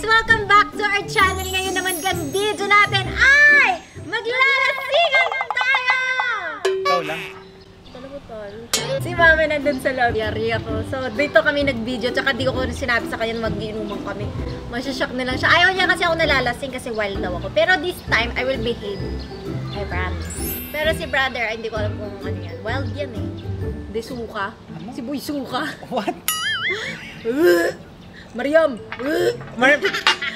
guys! Welcome back to our channel. Ngayon naman gang video natin ay maglalasingan tayo! Ikaw lang. Si mama nandun sa lobby. Yari ako. So dito kami nag-video. Tsaka di ko sinabi sa kanya mag-iinuman kami. Masyashock na lang siya. Ayaw niya kasi ako nalalasing kasi wild daw ako. Pero this time, I will behave. I promise. Pero si brother, ay, hindi ko alam kung ano yan. Wild yan eh. Di suka. Ano? Si Boy suka. What? Mariam! Mariam,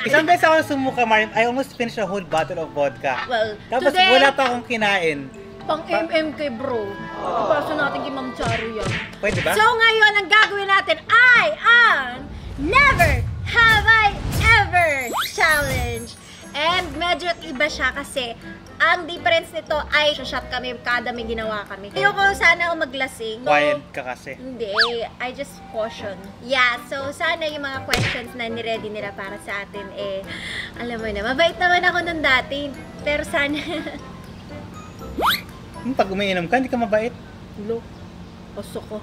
isang beses ako sumuka, Mariam. I almost finished a whole bottle of vodka. Well, tapos today, wala pa akong kinain. Pang MMK bro. Ipasa natin kay Ma'am Charo yan. Pwede ba? So ngayon, ang gagawin natin ay ang Never Have I Ever Challenge. And medyo iba siya kasi ang difference nito ay shot kami kada may ginawa kami. Ayoko sana ako maglasing. So, wild ka kasi. Hindi, I just caution. Yeah, so sana yung mga questions na niready nila para sa atin alam mo na, mabait naman ako nun dati. Pero sana Pag umiinom ka, hindi ka mabait. Lo, pasok ko.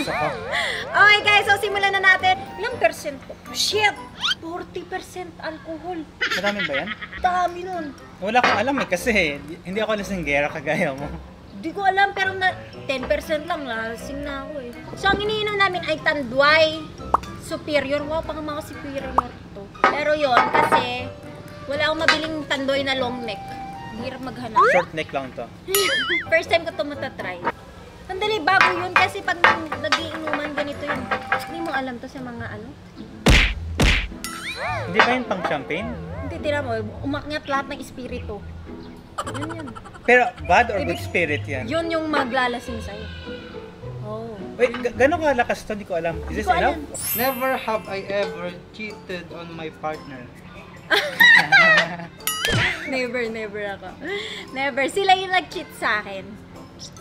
Saka. Okay guys, so simulan na natin. Ilang percent po? Shit! 40% alcohol. Marami ba yan? Dami nun. Wala akong alam kasi hindi ako lasinggera kagaya mo. Di ko alam pero 10% lang lasing na ako eh. So ang iniinom namin ay Tanduay Superior. Wow, pang mga superior to. Pero yon kasi wala akong mabiling Tanduay na long neck. Hirap maghanap. Short neck lang to. First time ko ito matatry. Sandali, bago yun kasi pag nag-iinuman ganito yun. Hindi mo alam to sa mga ano? Hindi ba yun pang champagne? Hindi, tira mo. Umakyat lahat ng espiritu. Yun yun. Pero bad or good spirit yan? Yun yung maglalasing sa'yo. Oh. Wait, gano'ng kalakas to? Hindi ko alam. Is this enough? Never have I ever cheated on my partner. Never ako. Never. Sila yung nag-cheat sa akin.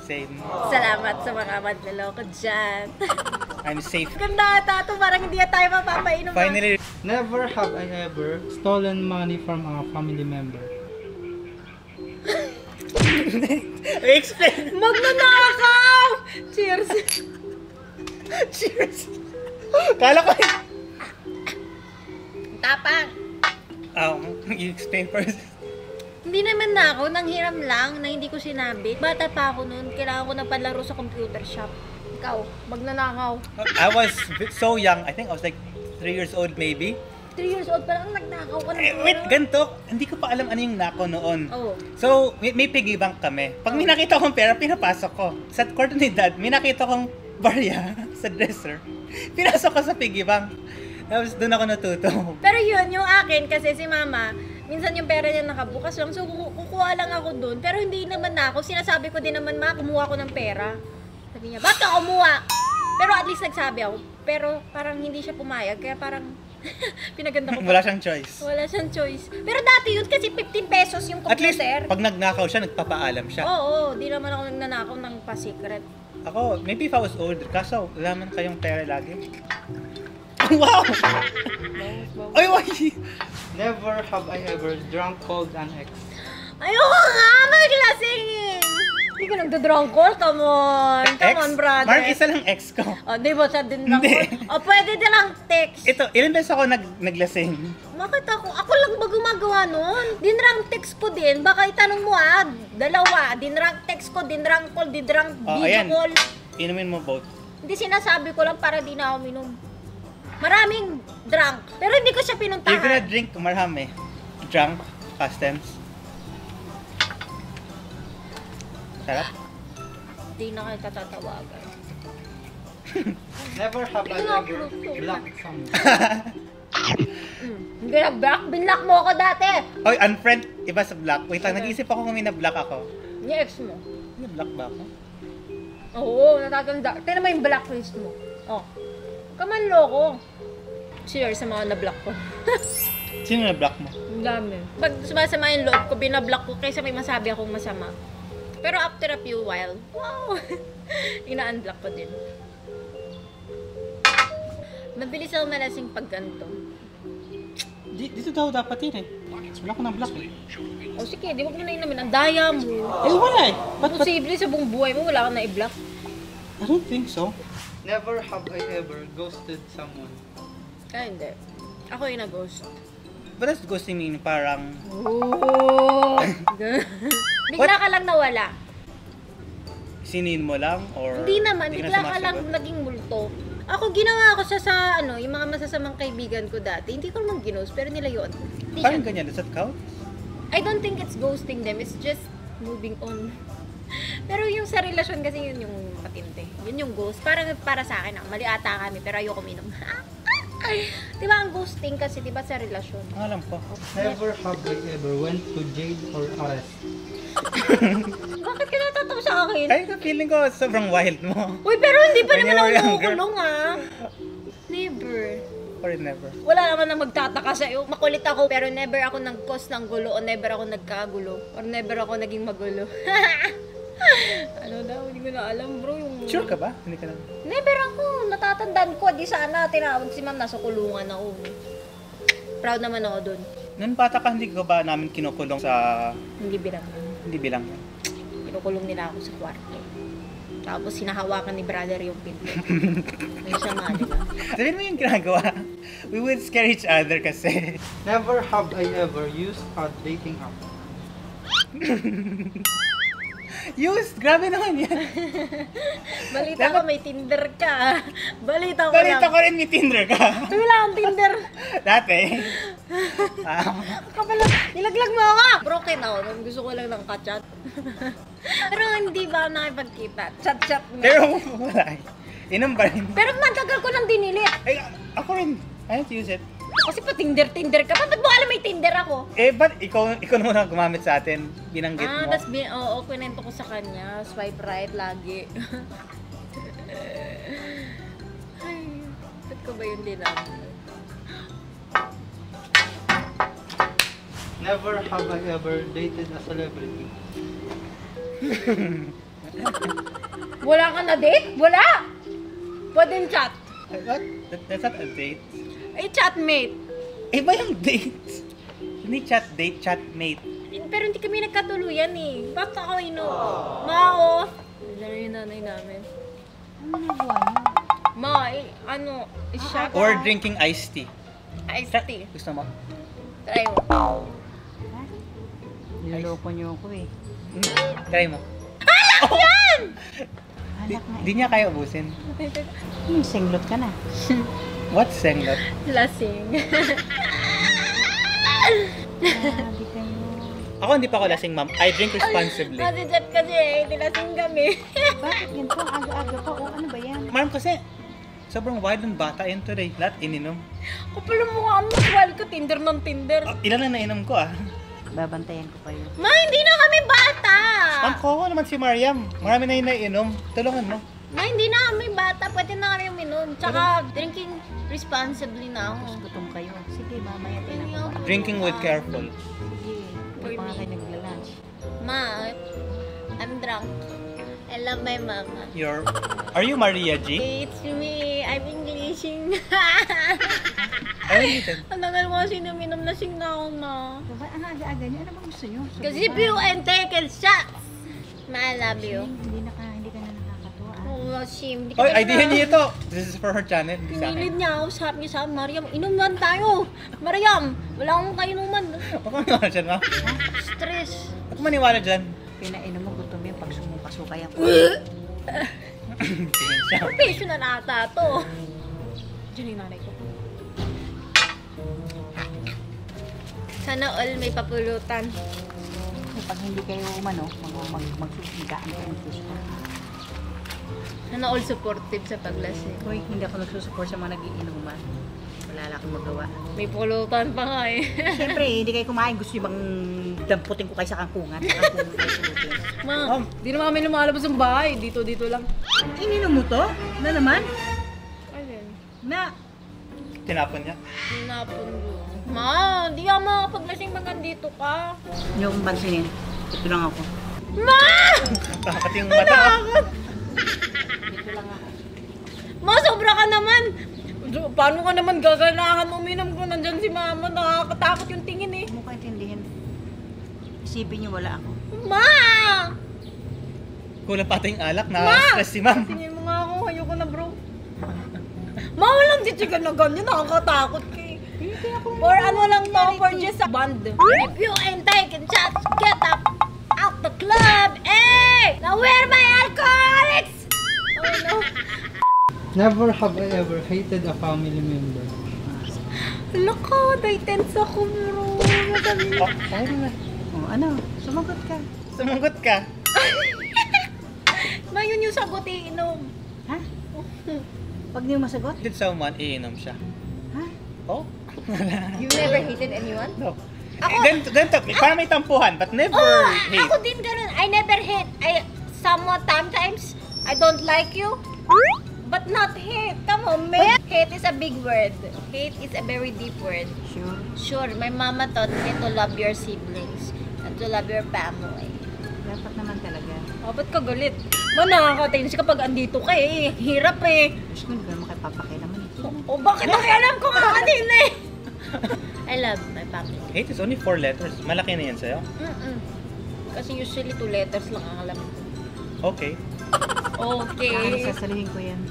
Same. Salamat sa mga madloloko dyan. I'm safe. Ganda ata ito. Parang hindi na tayo mapapainom. Finally. Never have I ever stolen money from a family member. Explain. Magnanakaw! Cheers! Cheers. Kala ko Tapang! you explain first. Hindi naman na ako, nanghiram lang na hindi ko sinabi. Bata pa ako noon, kailangan ko na palaro sa computer shop. Ikaw, magnanakaw. I was so young. I think I was like 3 years old maybe. 3 years old pa lang, nagnakaw ka na. Wait, ganito. Hindi ko pa alam ano yung nako noon. Oh. So, may piggy bank kami. Pag may nakita kong pera, pinapasok ko. Sa kwarto ni Dad, may nakita kong barya sa dresser. Pinasok ko sa piggy bank. Tapos doon ako natuto. Pero yun, yung akin, kasi si Mama, minsan yung pera niya nakabukas lang. So, kukuha lang ako doon. Pero hindi naman na ako. Sinasabi ko din naman, Ma, kumuha ko ng pera. Sabi niya, ba't ka kumuha? Pero at least nagsabi ako. Pero parang hindi siya pumayag. Kaya parang pinaganda ko. Wala siyang choice. Wala siyang choice. Pero dati yun kasi 15 pesos yung At least, computer. pag nagnakaw siya, nagpapaalam siya. Oo, di naman ako nagnanakaw ng pa-secret. Ako, maybe if I was older, kaso wala man kayong pera lagi. Wow! Ay, why? Never have I ever drunk called an ex. Ayoko nga, maglasing! Hindi ka nagdodrunk call, come on. Come on, brother. Mark, isa lang ex ko. O, di ba siya din lang Hindi. call? O, pwede din lang text. Ito, ilan beses ako naglasing? Bakit ako lang ba gumagawa nun? Dinrang text ko din. Baka itanong mo dalawa. Dinrang text ko, dinrang call, dinrang video ayan. call. Inumin mo both. Hindi, sinasabi ko lang para di na ako minum. Maraming drunk. Pero hindi ko siya You're gonna pinuntahan. drink marami. Drunk, past tense. Sarap. Hindi na kayo tatatawagan. Never have I ever blocked someone. Hindi na block. Binlock mo ako dati. Oy, unfriend, iba sa block. Wait lang, nag-iisip ako kung may na-block ako. Yung ex mo. May block ba ako? Oo, natatanda. Tignan mo yung blacklist mo. Oh. Kamanloko. Cheers sa mga na-block ko. Sino na-block mo? Ang dami. Pag sumasama yung loob ko, binablock ko kaysa may masabi akong masama. Pero after a few while, wow! Ina-unblock ko din. Mabilis ako nalasing pag ganito. Dito daw dapat yun eh. Wala ko na-block eh. O sige, di wag mo na inumin. Ang daya mo. Eh wala eh. Posible sa buong buhay mo, wala kang na-i-block. I don't think so. Never have I ever ghosted someone. Hindi. Ako yung nag-ghost. But that's ghosting mean parang... Oh! Bigla ka lang nawala. Sinin mo lang or... Hindi naman, hindi bigla na ka lang sumasagot? naging multo. Ako, ginawa ko siya sa, yung mga masasamang kaibigan ko dati. Hindi ko naman ginost, pero nila yun. Hindi Parang siya- ganyan, does that count? I don't think it's ghosting them, it's just moving on. Pero yung sa relasyon kasi yun yung matindi. Yun yung ghost. Parang para sa akin, mali ata kami, pero ayoko minom. Di ba ang ghosting kasi, di ba sa relasyon? Ang alam ko. Never have I ever went to jail or arrest. Bakit ka natatawa sa akin? Ay, feeling ko sobrang wild mo. Uy, pero hindi pa When naman you ako were younger. makukulong ah. Never. Or never. Wala naman na magtataka sa'yo. Makulit ako, pero never ako nag-cause ng gulo o never ako nagkagulo. Or never ako naging magulo. Ano daw, hindi ko na alam bro. Yung... Sure ka ba? Hindi ka lang. Never ako. Natatandaan ko. Di sana tinawag si ma'am. Nasa kulungan ako. Proud naman ako dun. Noon bata ka, hindi ka ba namin kinukulong sa... Hindi bilang. Hindi bilang. Kinukulong nila ako sa kwarto. Tapos sinahawakan ni brother yung pinto. May sama, di ba? Sabihin mo yung ginagawa. We would scare each other kasi. Never have I ever used a dating app. Used! Grabe naman yan. Balita ko may Tinder ka. Balita ko lang. Balita ko rin may Tinder ka. Wala akong Tinder. Dati. Kapala, nilaglag mo ako. Broken ako. Gusto ko lang ng kachat. Pero hindi ba nakipagkita? Chat-chat mo. Pero wala eh. Inom pa rin. Pero matagal ko nang dinilit. Ay, ako rin. I don't use it. Kasi pa Tinder ka. Ba't mo alam may Tinder ako? Eh, ba't ikaw naman gumamit sa atin? Binanggit mo. Tapos oo, kwento ko sa kanya. Swipe right lagi. Ay, ba't ko ba yun din ako? Never have I ever dated a celebrity. Wala ka na date? Wala! Pwedeng chat. What? That's not a date. Ay, chatmate. Iba yung date. Hindi chat date, chatmate. Pero hindi kami nagkatuluyan eh. Bakit ako Mao. Lalo yung nanay namin. Ano nagawa niyo? Ma, siya. Or drinking iced tea. Iced tea. Gusto mo? Try mo. Niloloko niyo ako eh. Try mo. Yan! Anak nga Di niya kaya ubusin. Singlot ka na. What senglot? Lasing. Grabe kayo. Ako hindi pa ako lasing, ma'am. I drink responsibly. Kasi chat kasi nilasing kami. Bakit ganito? Aga-aga pa. O ano ba yan? Ma'am, kasi sobrang wild ng bata yun today. Lahat ininom. Kapal ang mukha mo. Wal ko Tinder ng Tinder. Ilan na nainom ko ah. Babantayan ko kayo. Ma, hindi na kami bata. Ma'am, ko naman si Mariam. Marami na yung nainom. Tulungan mo. Ma, hindi na kami bata. Pwede na kami uminom. Tsaka, drinking responsibly na ako. Gutom kayo. Sige, mamaya Hindi tinagawa. ako. Drinking with careful. Sige. Hindi pa nga kayo nagla-lunch. Ma, I'm drunk. I love my mama. Are you Maria G? It's me. I'm Englishing. Ano dito? Ang tagal mo kasi uminom na sing na ako, ma. Diba? Ang aga-aga niyo. Ano ba gusto niyo? Kasi view and take and shots. Ma, I love you. Hindi ka na nakakatuwa. Oh, Shim. Oy, idea niyo ito. This is for her channel. Hindi sa Pinilid akin. niya ako, sabi niya sa akin, Mariam, inom lang tayo. Mariam, wala akong kainuman. Huwag ka maniwala dyan, ma'am. Stress. Huwag ka maniwala dyan. Pinainom mo gutom yung pag sumukasukayan ko. Tingin siya. Peso na nata to. Diyan yung nanay ko. Sana all may papulutan. Pag hindi kayo magsusigaan kayo ng puso. Sana all supportive sa paglasing. Hoy, hindi ako nagsusupport sa mga nagiinuman. Wala lang akong magawa. May pulutan pa nga eh. Siyempre, hindi kayo kumain. Gusto nyo bang damputin ko kayo sa kangkungan? Sa kangkungan kayo pulutin. Ma, di naman kami lumalabas ng bahay. Dito lang. Ininom mo to? Na naman? Ayun. Na, Tinapon niya. Tinapon doon. Ma, di ako makapaglasing pag dito ka. yung pansinin. Ito lang ako. Ma! Pati yung mata. Dito lang ako. Ma, sobra ka naman! Paano ka naman gaganahan uminom ko? Nandyan si mama, nakakatakot yung tingin eh. Huwag mo kaintindihin. Isipin nyo wala ako. Ma! Kulang pati yung alak. Na-stress si ma'am. Tingin mo nga ako, ayoko na bro. Ma, walang chichigan na ganyan, nakakatakot ka eh. For ano lang to, for just a bond. If you ain't taking shots, get up out the club. Hey! Now where are my alcoholics? Oh no. Never have I ever hated a family member. Lako, tense ako bro. Oh, tayo na. Oh, ano? Sumagot ka. Sumagot ka. Ngayon yung sagot iinom. Ha? Pag di mo masagot? Did someone iinom siya? Ha? Oh? You never hated anyone? No. Ako- Ganito, parang may tampuhan, but never Oh, hate. ako din ganun. I never hate. Sometimes I don't like you. But not hate. Come on, man. Hate is a big word. Hate is a very deep word. Sure. Sure, my mama taught me to love your siblings and to love your family. Dapat naman talaga. Oh, ba't ka galit? Man, nakaka-tense kapag andito ka eh. Hirap eh. Gusto ko hindi mo kayo papakilaman. Oh, bakit nakialam ko nga kanina eh? I love my family. Hate is only 4 letters. Malaki na yan sa'yo. Mm-mm. Kasi usually 2 letters lang ang alam ko. Okay. Okay. Sasalihin ko yan.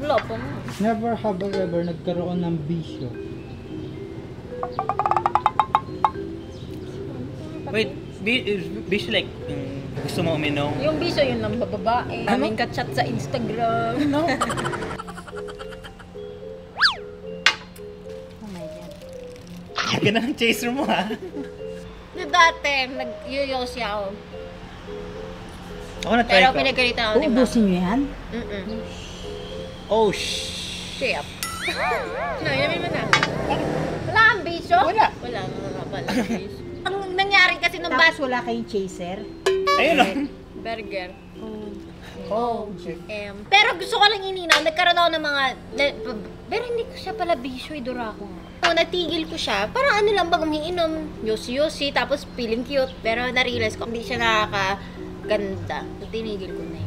Wala pa nga. Never have I ever nagkaroon ng bisyo. Wait, be like, gusto mo uminom? Yung biso yun ng bababae. Ano? Aming ka-chat sa Instagram. No. Oh my God. Ganun ang chaser mo ha. Na dati, nag-yoyosi ako. Ako na-try Pero ko. pinagalitan ako ni Mama. Uubusin nyo yan? Mm-mm. Oh, shh. Shit. No, inamin mo na. Wala kang biso? Wala. Wala nga pala biso. Ang nangyari kasi nung Tapos bata. wala kayong chaser? Ayun lang. Burger. Oh, Pero gusto ko lang ininaw, nagkaroon ako ng mga, pero hindi ko siya pala bisyo, idura ko. So, natigil ko siya, parang ano lang bang umiinom, yosi-yosi, tapos feeling cute, pero na-realize ko, hindi siya nakakaganda. So, tinigil ko na yun.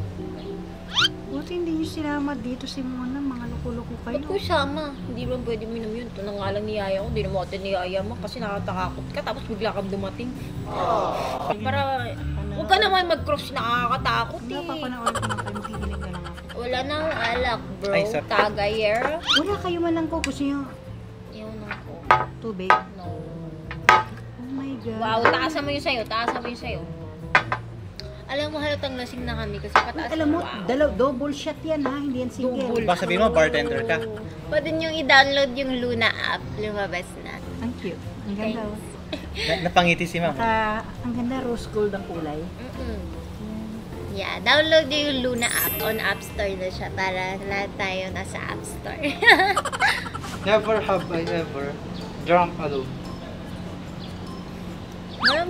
Buti hindi nyo sinama dito si Mona, mga loko-loko kayo. Ba't ko sama? Hindi ba pwede uminom yun? Ito na nga lang niyaya ko, hindi naman ako niyaya mo kasi nakatakakot ka, tapos bigla kang dumating. Para, huwag ka naman mag-cross, nakakatakot eh. Napapanoorin ko na kayo, makikinig na lang ako. Wala nang alak, bro. Ay, sorry. Tagayer. Wala kayo man lang ko, gusto nyo Yun ako. tubig. No. Oh my God. Wow, taasan mo yung sayo, taasan mo yung sayo. Alam mo, halatang lasing na kami kasi pataas. Alam mo, wow. double shot yan ha, hindi yan single. Double. Baka sabihin mo, bartender ka. Pwede nyo i-download yung Luna app, lumabas na. Ang cute. Ang ganda. oh. Napangiti si ma'am. Ang ganda, rose gold ang kulay. Mm-mm. Yeah, download nyo yung Luna app. On App Store na siya para lahat tayo nasa App Store. Never have I ever drunk alone.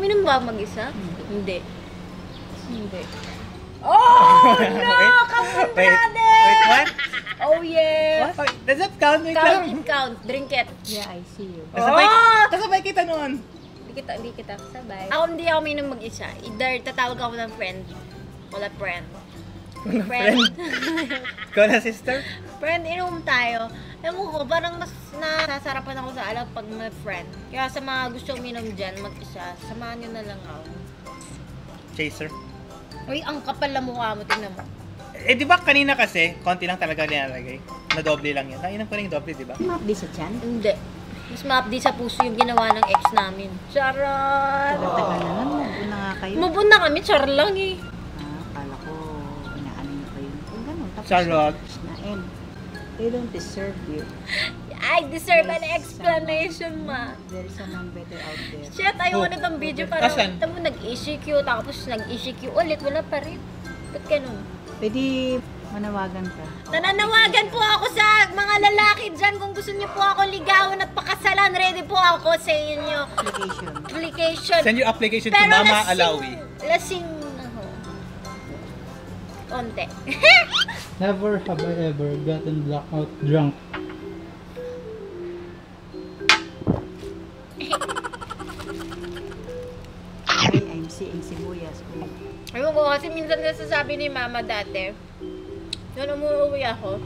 Minum ba mag-isa? Hindi. Hindi. No! Wait, what? Oh yeah! What? Does that count? Wait Count lang. it, count. Drink it. Yeah, I see you. Kasabay kita noon. Hindi kita sabay. Ako hindi ako minum mag-isa. Either tatawag ako ng friend. Wala friend. Friend. Ikaw na, sister? Friend, inom tayo. Ewan ko, parang mas nasasarapan ako sa alak pag may friend. Kaya sa mga gusto uminom dyan, mag-isa, samahan nyo na lang ako. Chaser. Uy, ang kapal na mukha mo, tingnan mo. Eh, di ba kanina kasi, konti lang talaga nilalagay. Na doble lang yun. Nainom ko rin yung doble, di ba? Mapdi sa tiyan? Hindi. Mas ma-update sa puso yung ginawa ng ex namin. Charot! Tagal na lang, mabun na nga kayo. Mabun na kami, char lang eh. Akala ko, inaano nyo pa yun. Kung ganun, tapos Charot. na end. They don't deserve you. I deserve an explanation, ma. There is someone better out there. Shit, ayoko na itong video. Parang, Asan? ito mo, nag-ECQ, tapos nag-ECQ ulit, wala pa rin. Ba't ganun? Pwede manawagan ka. Nananawagan po ako sa mga lalaki dyan kung gusto niyo po ako ligawan at pakasalan. Ready po ako sa inyo. Application. Application. Send your application to Pero Mama Alawi. lasing, ako. Konti. Never have I ever gotten blackout drunk. I'm seeing sibuyas. Ayun ko, kasi minsan nasasabi ni Mama dati, nung umuwi ako,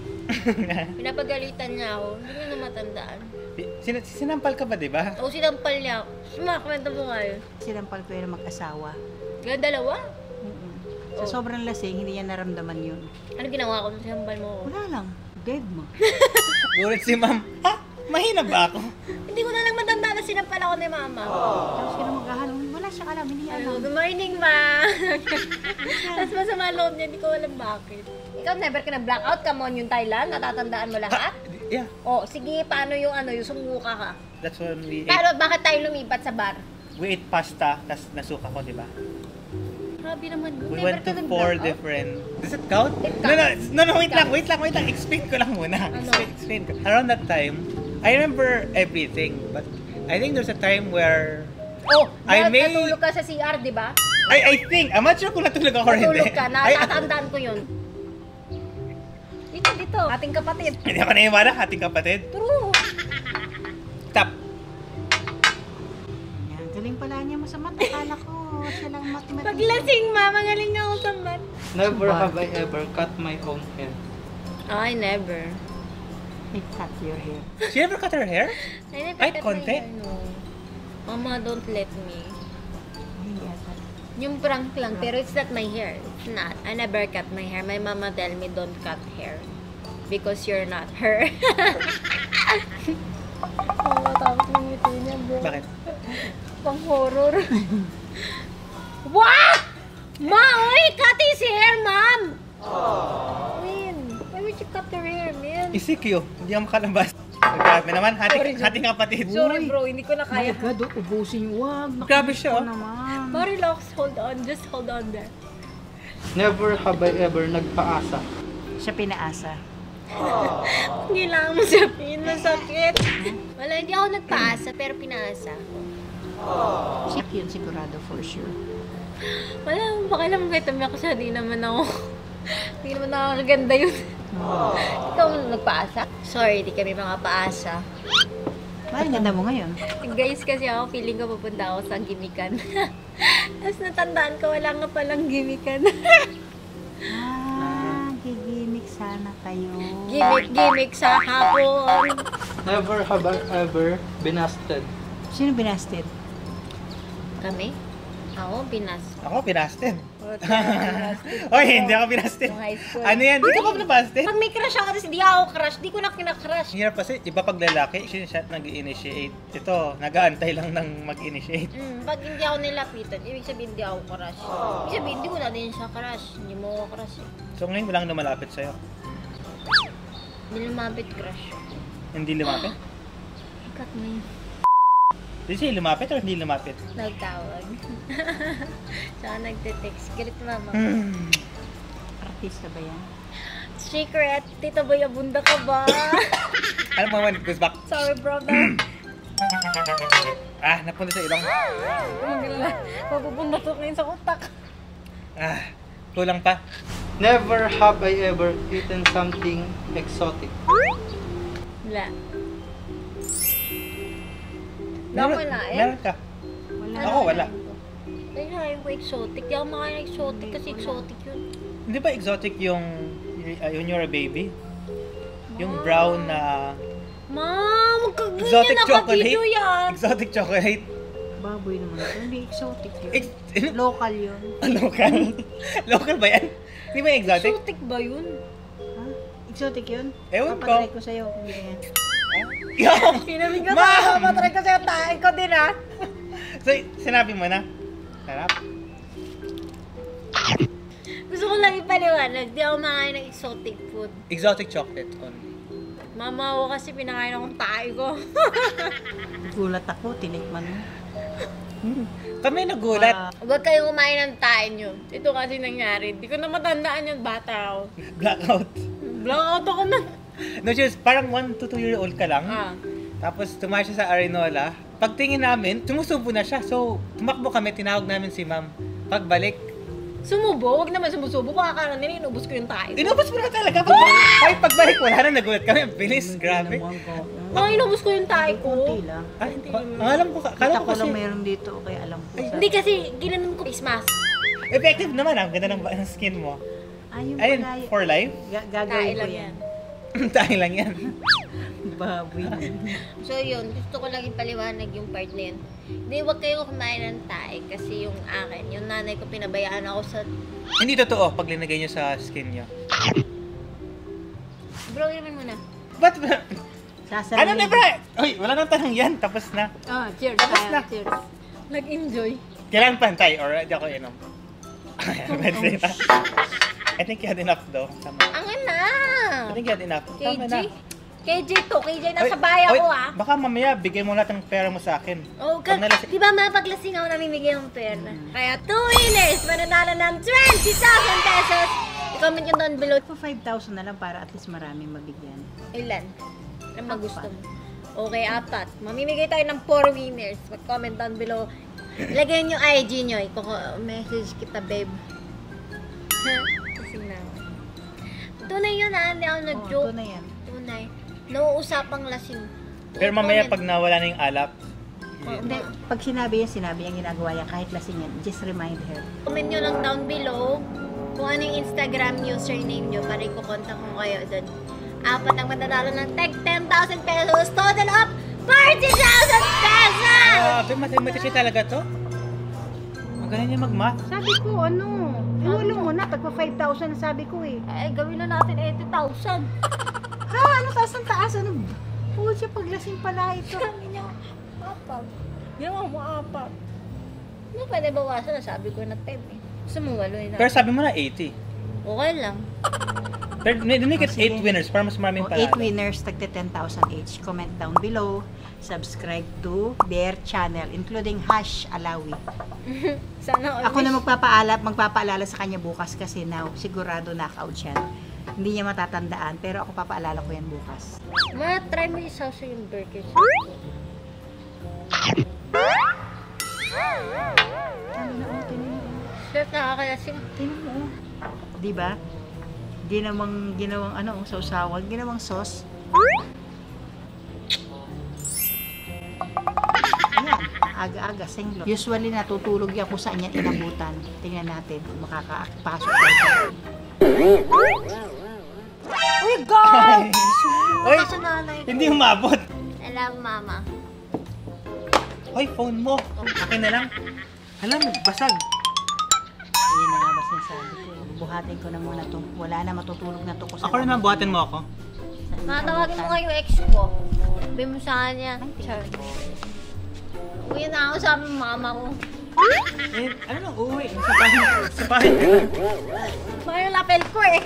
pinapagalitan niya ako, hindi niya na matandaan. Sinampal ka ba, di ba? O sinampal niya ako. Sumakwento mo nga yun. Sinampal ko yun mag-asawa. Kaya dalawa? Sa sobrang lasing, hindi niya naramdaman yun. Ano ginawa ko nung sinampal mo ako? Wala lang. Dead mo. Gulat si ma'am. Ha? Mahina ba ako? Hindi ko na lang matanda na sinampal ako ni Mama. Tapos sino maghahalong, wala siya alam, hindi Hello, alam. good morning, Ma. Tapos masama loob niya, hindi ko alam bakit. Ikaw, never ka na-blackout? Come on, yung Thailand, natatandaan mo lahat? Yeah, Oh, sige, paano yung yung sumuka ka? that's when we ate, Pero bakit tayo lumipat sa bar? we ate pasta, tas nasuka ko, di ba? Grabe naman. We Never went ka to 4 nag-blackout? different... Does it count? It No, counts. wait lang. Explain ko lang muna. Ano? Explain ko. Around that time, I remember everything, but I think there's a time where... Oh, I may- natulog ka sa CR, di ba? I think, I'm not sure kung natulog ako or hindi. Natulog ka, natatandaan ko yun. Dito, ating kapatid. Hindi ako naiwala, ating kapatid. True. Tap. Yan, galing pala niya mo sa mata. Akala ko siya lang mathematics. Paglasing, Ma, magaling ako sa math. Never have I ever cut my own hair. I never. May cut your hair. She ever cut her hair? I never Ay, cut my konti. hair, no. Mama, don't let me. Hindi ata. Yung prank lang, pero it's not my hair. It's not. I never cut my hair. My mama tell me don't cut hair. Because you're not her. Oh, tapos ng ngiti niya, bro. Bakit? Pang horror. What? Ma, oy, cut his hair, ma'am! Win, why would you cut your hair, man? ECQ, hindi ako makalabas. Grabe naman, hating kapatid. Sorry, bro, hindi ko na My kaya. God, ubusin yung wag. Grabe siya, oh. Naman. Ma, relax, hold on. Just hold on there. Never have I ever nagpaasa. Siya pinaasa. Kailangan mo sabihin, masakit. Wala, hindi ako nagpaasa, pero pinaasa ako. Siya yun sigurado for sure. Wala, pakialam kahit tami ako siya, di naman ako. Di naman nakakaganda yun. Ikaw nagpaasa? Sorry, di kami mga paasa. Bakit ganda mo ngayon? Guys, kasi ako, feeling ko pupunta ako sa gimikan. Tapos natandaan ko, wala nga palang gimikan. Gigimik sana kayo. Gimik sa hapon. Never have I ever binasted. Sino binasted? Kami? Ako, binas. Ako, pinasted. Binasted Oy, hindi ako pinasted. Nung high school. Ano yan? Di ka pa pinasted? Pag may crush ako, tapos hindi ako crush, di ko na kinakrush. Hirap kasi, iba pag lalaki, siya nag-initiate. Ito, nag-aantay lang ng mag-initiate. Pag hindi ako nilapitan, ibig sabihin hindi ako crush. Ibig sabihin, hindi ko na din siya crush. Hindi mo ako crush eh. So ngayon, walang lumalapit sa'yo. Hindi lumapit crush. Hindi lumapit? Ikat mo yun. Di siya lumapit or hindi lumapit? Nagtawag. Tsaka nagte-text. Galit mama. Artista ba yan? Secret, Tita Boy, abunda ka ba? Alam mo naman, it goes back. Sorry, brother. Napunta sa ilong. Mapupunta to ngayon sa utak. Kulang pa. Never have I ever eaten something exotic. Wala. Wala eh. Meron ka. Wala. Ako, wala. Ay, hayin ko exotic. Di ako makain exotic kasi exotic yun. Hindi ba exotic yung when you're a baby? Yung brown na Ma'am, magkaganyan exotic chocolate. naka-video yan. Exotic chocolate. Baboy naman ito. Hindi exotic yun. Ex- Local yun. Local. Local ba yan? Hindi ba yung exotic? Exotic ba yun? Ha? Exotic yun? Ewan ko. Papatry ko sa'yo kung hindi yan. Yung! Pinamig ka Ma'am! sa matry ko sa'yo, tain ko din ah. So, sinabi mo na? Sarap. Gusto ko lang ipaliwanag, di ako makain ng exotic food. Exotic chocolate only. Mama ako kasi pinakain akong tae ko. Gulat ako, tinikman mo. Kami nagulat. Huwag kayong kumain ng tae nyo. Ito kasi nangyari. Di ko na matandaan yung bata ako. Blackout. Blackout ako na. No, just parang 1 to 2 year old ka lang. Tapos tumayo siya sa Arinola. Pagtingin namin, sumusubo na siya. So, tumakbo kami, tinawag namin si ma'am. Pagbalik, Sumubo? Huwag naman sumusubo. Baka ka nila, inubos ko yung tae ko. inubos mo na talaga. Pagbalik, wala na, nagulat kami. Bilis, grabe. Baka inubos ko yung tae ko. Konti lang. Ay, alam ko, Kita kala ko ko kasi, lang meron dito, kaya alam ko. Hindi kasi, ginanon ko face mask. effective naman. Ang ganda ng skin mo. Ayun Ayun, pala. for life. Tae Gagawin ko lang yan. yan. Tayo lang yan. Baboy. So yun, gusto ko lang ipaliwanag yung part na yun. Hindi, huwag kayong kumain ng tae kasi yung akin, yung nanay ko pinabayaan ako sa... Hindi totoo pag linagay nyo sa skin nyo. Bro, naman muna. Ba't Sasabihin. Ano na, bra? Uy, wala nang tanong yan. Tapos na. Oh, cheers Tapos tayo. na. Cheers. Nag-enjoy. Kailangan pantay or di ako inom. I think you had enough though. Tama. Ang na! I think you had enough. Tama KJ? na. KJ to. KJ nasa Oy, bahay oy, ako ah. Baka mamaya bigay mo lahat ng pera mo sa akin. Oh, Pag nalasing- di ba mapaglasing ako namimigay ng pera? Kaya 2 winners, mananalo ng 20,000 pesos. I-comment nyo down below. Po 5,000 na lang para at least maraming mabigyan. Ilan? Ano ba gusto mo? Okay, 4. Mamimigay tayo ng 4 winners. Mag-comment down below. Ilagay nyo IG nyo. Message kita, babe. Kasi na. Tunay yun ah. Hindi ako nag-joke. Ito na yan. Tunay. Nauusapang lasing. Pero mamaya I-comment. pag nawala na yung alak, Hindi, pag sinabi yan, ginagawa yan, kahit lasing yan, just remind her. Comment nyo lang down below kung ano yung Instagram username nyo para ikukontak ko kayo doon. 4 ang matatalo ng tag 10,000 pesos. Total of 40,000 pesos! mathematician talaga to? Magaling niya mag-math. Sabi ko, ano? Iulo mo na, pag pa 5,000 na sabi ko eh. Gawin na natin 80,000. Ha? Ano taas ang taas? Ano? Oo, siya paglasing pala ito. Sabi niya, apat. Ginawa mo apat. Ano pwede bawasan? Sabi ko na 10 eh. Gusto mo waloy na. Pero sabi mo na 80. Okay lang. Pero make it Sige. 8 winners para mas maraming 8 panalo. winners, tagte 10,000 each. Comment down below. Subscribe to their channel, including #Alawi. Sana all Ako na magpapaalala sa kanya bukas kasi now, sigurado knockout siya. Hindi niya matatandaan, pero ako papaalala ko yan bukas. try mo isaw sa yung burger. Chef, nakakalasing. Tingnan mo. Di ba? Ginawang ano, sausawan, ginawang sauce. Ayan, aga-aga, senglo. Usually natutulog yan kung saan yan inabutan. Tingnan natin kung makakapasok tayo. Uy, God! Oy, Sa nanay ko. hindi umabot. Alam, mama. Oy, phone mo. Akin na lang. Alam, basag. Ayun na nga ba sinasabi ko. Buhatin ko na muna to. Wala na, matutulog na to. Ako rin buhatin mo ako. Matawagin mo kayo ex ko. Sabi mo sa kanya. Char. Uwi na ako sa mama ko. Eh, ano nang uuwi? Sa bahay ka. May lapel ko eh.